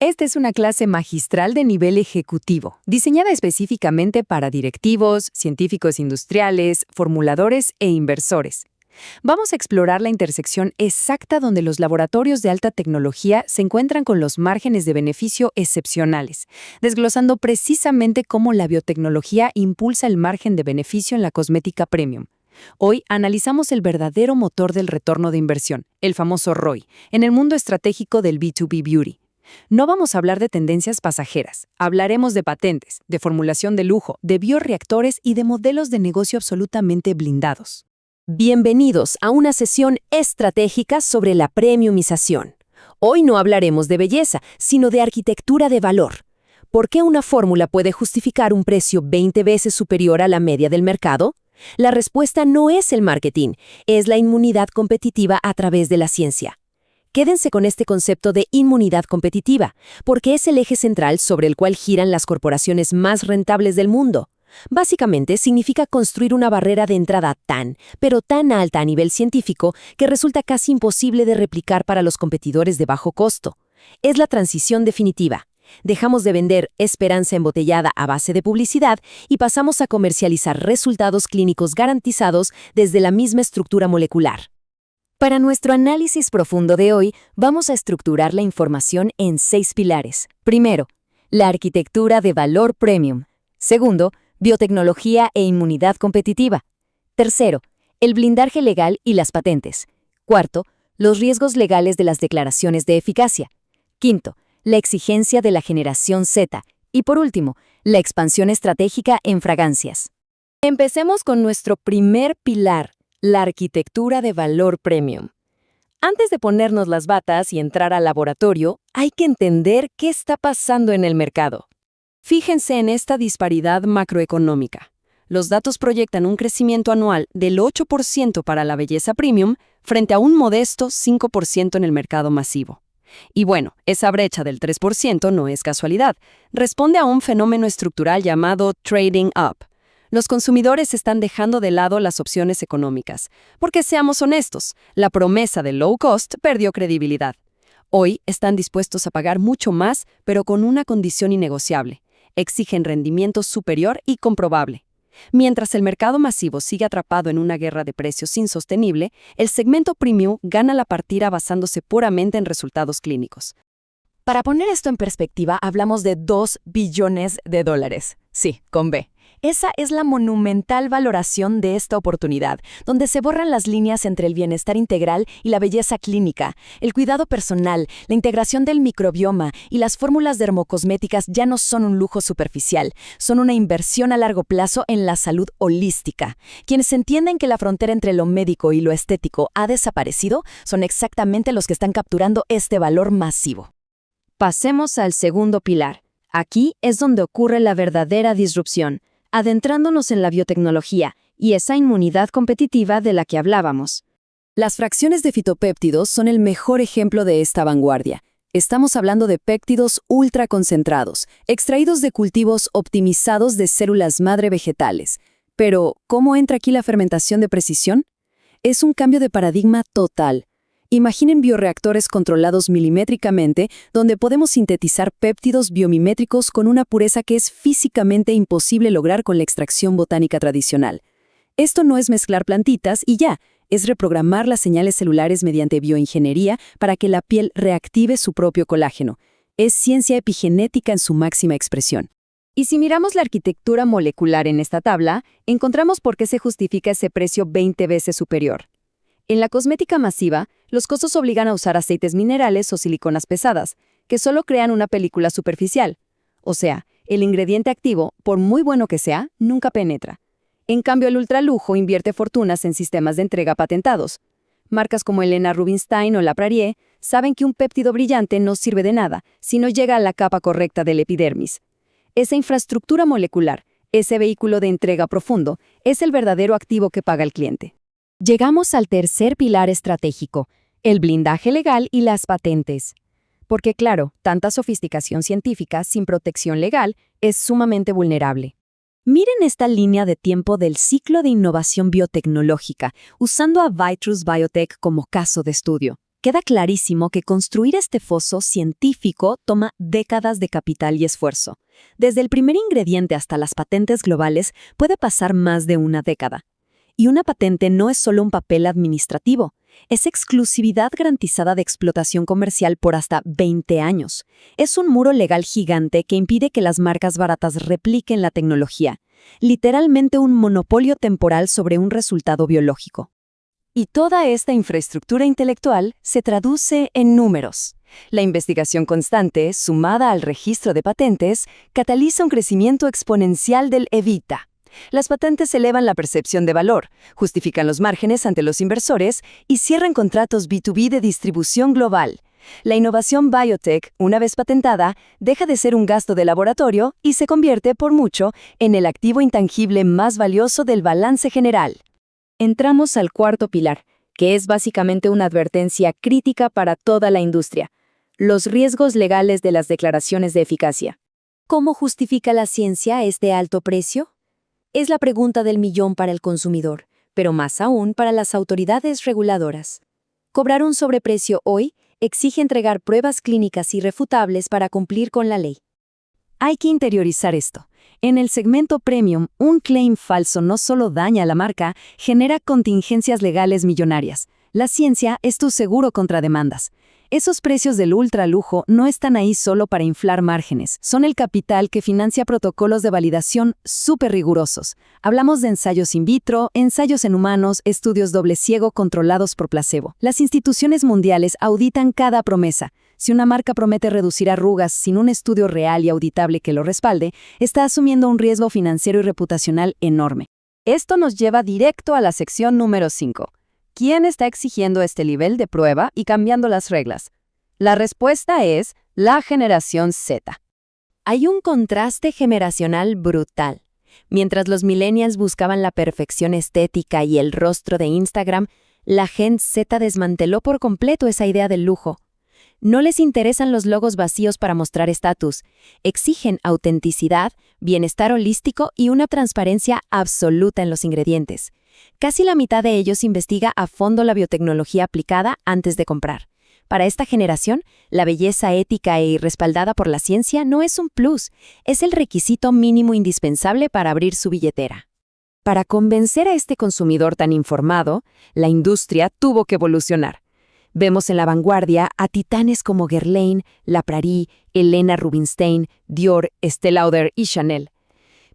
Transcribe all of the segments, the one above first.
Esta es una clase magistral de nivel ejecutivo, diseñada específicamente para directivos, científicos industriales, formuladores e inversores. Vamos a explorar la intersección exacta donde los laboratorios de alta tecnología se encuentran con los márgenes de beneficio excepcionales, desglosando precisamente cómo la biotecnología impulsa el margen de beneficio en la cosmética premium. Hoy analizamos el verdadero motor del retorno de inversión, el famoso ROI, en el mundo estratégico del B2B Beauty. No vamos a hablar de tendencias pasajeras, hablaremos de patentes, de formulación de lujo, de bioreactores y de modelos de negocio absolutamente blindados. Bienvenidos a una sesión estratégica sobre la premiumización. Hoy no hablaremos de belleza, sino de arquitectura de valor. ¿Por qué una fórmula puede justificar un precio 20 veces superior a la media del mercado? La respuesta no es el marketing, es la inmunidad competitiva a través de la ciencia. Quédense con este concepto de inmunidad competitiva, porque es el eje central sobre el cual giran las corporaciones más rentables del mundo. Básicamente significa construir una barrera de entrada pero tan alta a nivel científico que resulta casi imposible de replicar para los competidores de bajo costo. Es la transición definitiva. Dejamos de vender esperanza embotellada a base de publicidad y pasamos a comercializar resultados clínicos garantizados desde la misma estructura molecular. Para nuestro análisis profundo de hoy, vamos a estructurar la información en 6 pilares. Primero, la arquitectura de valor premium. Segundo, biotecnología e inmunidad competitiva. Tercero, el blindaje legal y las patentes. Cuarto, los riesgos legales de las declaraciones de eficacia. Quinto, la exigencia de la generación Z. Y por último, la expansión estratégica en fragancias. Empecemos con nuestro primer pilar, la arquitectura de valor premium. Antes de ponernos las batas y entrar al laboratorio, hay que entender qué está pasando en el mercado. Fíjense en esta disparidad macroeconómica. Los datos proyectan un crecimiento anual del 8% para la belleza premium frente a un modesto 5% en el mercado masivo. Y bueno, esa brecha del 3% no es casualidad, responde a un fenómeno estructural llamado trading up. Los consumidores están dejando de lado las opciones económicas, porque seamos honestos, la promesa de low cost perdió credibilidad. Hoy están dispuestos a pagar mucho más, pero con una condición innegociable. Exigen rendimiento superior y comprobable. Mientras el mercado masivo sigue atrapado en una guerra de precios insostenible, el segmento premium gana la partida basándose puramente en resultados clínicos. Para poner esto en perspectiva, hablamos de $2 billones. Sí, con B. Esa es la monumental valoración de esta oportunidad, donde se borran las líneas entre el bienestar integral y la belleza clínica, el cuidado personal, la integración del microbioma y las fórmulas dermocosméticas ya no son un lujo superficial, son una inversión a largo plazo en la salud holística. Quienes entienden que la frontera entre lo médico y lo estético ha desaparecido son exactamente los que están capturando este valor masivo. Pasemos al segundo pilar. Aquí es donde ocurre la verdadera disrupción, adentrándonos en la biotecnología y esa inmunidad competitiva de la que hablábamos. Las fracciones de fitopéptidos son el mejor ejemplo de esta vanguardia. Estamos hablando de péptidos ultraconcentrados, extraídos de cultivos optimizados de células madre vegetales. Pero, ¿cómo entra aquí la fermentación de precisión? Es un cambio de paradigma total. Imaginen bioreactores controlados milimétricamente, donde podemos sintetizar péptidos biomimétricos con una pureza que es físicamente imposible lograr con la extracción botánica tradicional. Esto no es mezclar plantitas y ya, es reprogramar las señales celulares mediante bioingeniería para que la piel reactive su propio colágeno. Es ciencia epigenética en su máxima expresión. Y si miramos la arquitectura molecular en esta tabla, encontramos por qué se justifica ese precio 20 veces superior. En la cosmética masiva, los costos obligan a usar aceites minerales o siliconas pesadas, que solo crean una película superficial. O sea, el ingrediente activo, por muy bueno que sea, nunca penetra. En cambio, el ultralujo invierte fortunas en sistemas de entrega patentados. Marcas como Helena Rubinstein o La Prairie saben que un péptido brillante no sirve de nada si no llega a la capa correcta del epidermis. Esa infraestructura molecular, ese vehículo de entrega profundo, es el verdadero activo que paga el cliente. Llegamos al tercer pilar estratégico, el blindaje legal y las patentes. Porque claro, tanta sofisticación científica sin protección legal es sumamente vulnerable. Miren esta línea de tiempo del ciclo de innovación biotecnológica, usando a Vitrus Biotech como caso de estudio. Queda clarísimo que construir este foso científico toma décadas de capital y esfuerzo. Desde el primer ingrediente hasta las patentes globales puede pasar más de una década. Y una patente no es solo un papel administrativo, es exclusividad garantizada de explotación comercial por hasta 20 años. Es un muro legal gigante que impide que las marcas baratas repliquen la tecnología, literalmente un monopolio temporal sobre un resultado biológico. Y toda esta infraestructura intelectual se traduce en números. La investigación constante, sumada al registro de patentes, cataliza un crecimiento exponencial del EBITDA. Las patentes elevan la percepción de valor, justifican los márgenes ante los inversores y cierran contratos B2B de distribución global. La innovación biotech, una vez patentada, deja de ser un gasto de laboratorio y se convierte, por mucho, en el activo intangible más valioso del balance general. Entramos al cuarto pilar, que es básicamente una advertencia crítica para toda la industria: los riesgos legales de las declaraciones de eficacia. ¿Cómo justifica la ciencia este alto precio? Es la pregunta del millón para el consumidor, pero más aún para las autoridades reguladoras. Cobrar un sobreprecio hoy exige entregar pruebas clínicas irrefutables para cumplir con la ley. Hay que interiorizar esto. En el segmento premium, un claim falso no solo daña a la marca, genera contingencias legales millonarias. La ciencia es tu seguro contra demandas. Esos precios del ultralujo no están ahí solo para inflar márgenes, son el capital que financia protocolos de validación súper rigurosos. Hablamos de ensayos in vitro, ensayos en humanos, estudios doble ciego controlados por placebo. Las instituciones mundiales auditan cada promesa. Si una marca promete reducir arrugas sin un estudio real y auditable que lo respalde, está asumiendo un riesgo financiero y reputacional enorme. Esto nos lleva directo a la sección número 5. ¿Quién está exigiendo este nivel de prueba y cambiando las reglas? La respuesta es la generación Z. Hay un contraste generacional brutal. Mientras los millennials buscaban la perfección estética y el rostro de Instagram, la Gen Z desmanteló por completo esa idea del lujo. No les interesan los logos vacíos para mostrar estatus. Exigen autenticidad, bienestar holístico y una transparencia absoluta en los ingredientes. Casi la mitad de ellos investiga a fondo la biotecnología aplicada antes de comprar. Para esta generación, la belleza ética y respaldada por la ciencia no es un plus, es el requisito mínimo indispensable para abrir su billetera. Para convencer a este consumidor tan informado, la industria tuvo que evolucionar. Vemos en la vanguardia a titanes como Guerlain, La Prairie, Helena Rubinstein, Dior, Estée Lauder y Chanel.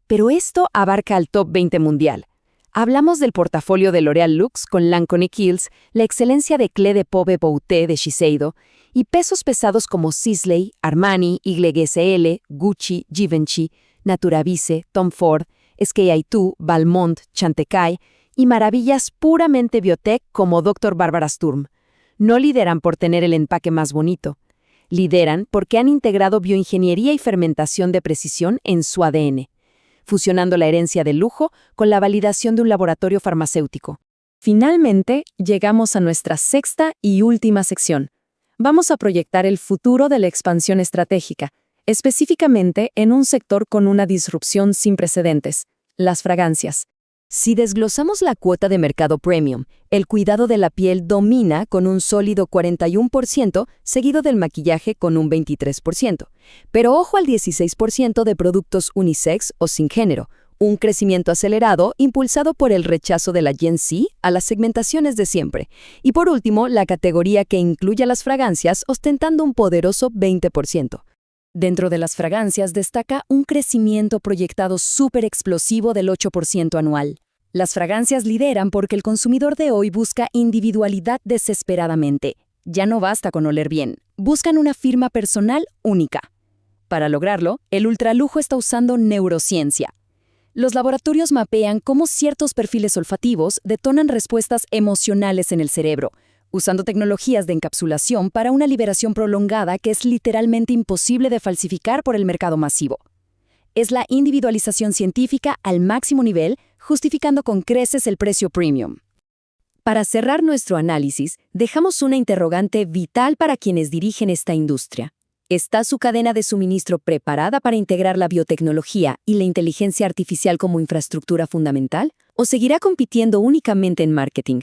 Pero esto abarca al top 20 mundial. Hablamos del portafolio de L'Oréal Luxe con Lancôme Kills, la excelencia de Clé de Peau Beauté de Shiseido, y pesos pesados como Sisley, Armani, YSL, Gucci, Givenchy, Naturavice, Tom Ford, SK-II, Valmont, Chantecaille, y maravillas puramente biotech como Dr. Barbara Sturm. No lideran por tener el empaque más bonito. Lideran porque han integrado bioingeniería y fermentación de precisión en su ADN, fusionando la herencia del lujo con la validación de un laboratorio farmacéutico. Finalmente, llegamos a nuestra sexta y última sección. Vamos a proyectar el futuro de la expansión estratégica, específicamente en un sector con una disrupción sin precedentes: las fragancias. Si desglosamos la cuota de mercado premium, el cuidado de la piel domina con un sólido 41%, seguido del maquillaje con un 23%. Pero ojo al 16% de productos unisex o sin género, un crecimiento acelerado impulsado por el rechazo de la Gen Z a las segmentaciones de siempre. Y por último, la categoría que incluye a las fragancias ostentando un poderoso 20%. Dentro de las fragancias destaca un crecimiento proyectado súper explosivo del 8% anual. Las fragancias lideran porque el consumidor de hoy busca individualidad desesperadamente. Ya no basta con oler bien, buscan una firma personal única. Para lograrlo, el ultralujo está usando neurociencia. Los laboratorios mapean cómo ciertos perfiles olfativos detonan respuestas emocionales en el cerebro, usando tecnologías de encapsulación para una liberación prolongada que es literalmente imposible de falsificar por el mercado masivo. Es la individualización científica al máximo nivel, justificando con creces el precio premium. Para cerrar nuestro análisis, dejamos una interrogante vital para quienes dirigen esta industria. ¿Está su cadena de suministro preparada para integrar la biotecnología y la inteligencia artificial como infraestructura fundamental? ¿O seguirá compitiendo únicamente en marketing?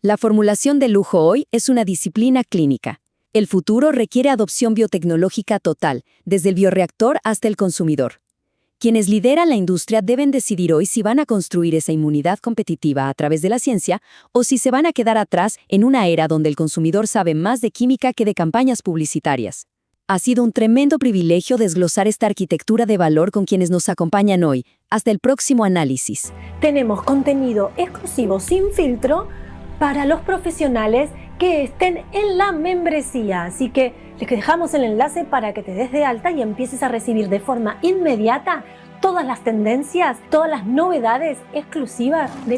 La formulación de lujo hoy es una disciplina clínica. El futuro requiere adopción biotecnológica total, desde el bioreactor hasta el consumidor. Quienes lideran la industria deben decidir hoy si van a construir esa inmunidad competitiva a través de la ciencia o si se van a quedar atrás en una era donde el consumidor sabe más de química que de campañas publicitarias. Ha sido un tremendo privilegio desglosar esta arquitectura de valor con quienes nos acompañan hoy. Hasta el próximo análisis. Tenemos contenido exclusivo sin filtro para los profesionales que estén en la membresía. Así que les dejamos el enlace para que te des de alta y empieces a recibir de forma inmediata todas las tendencias, todas las novedades exclusivas de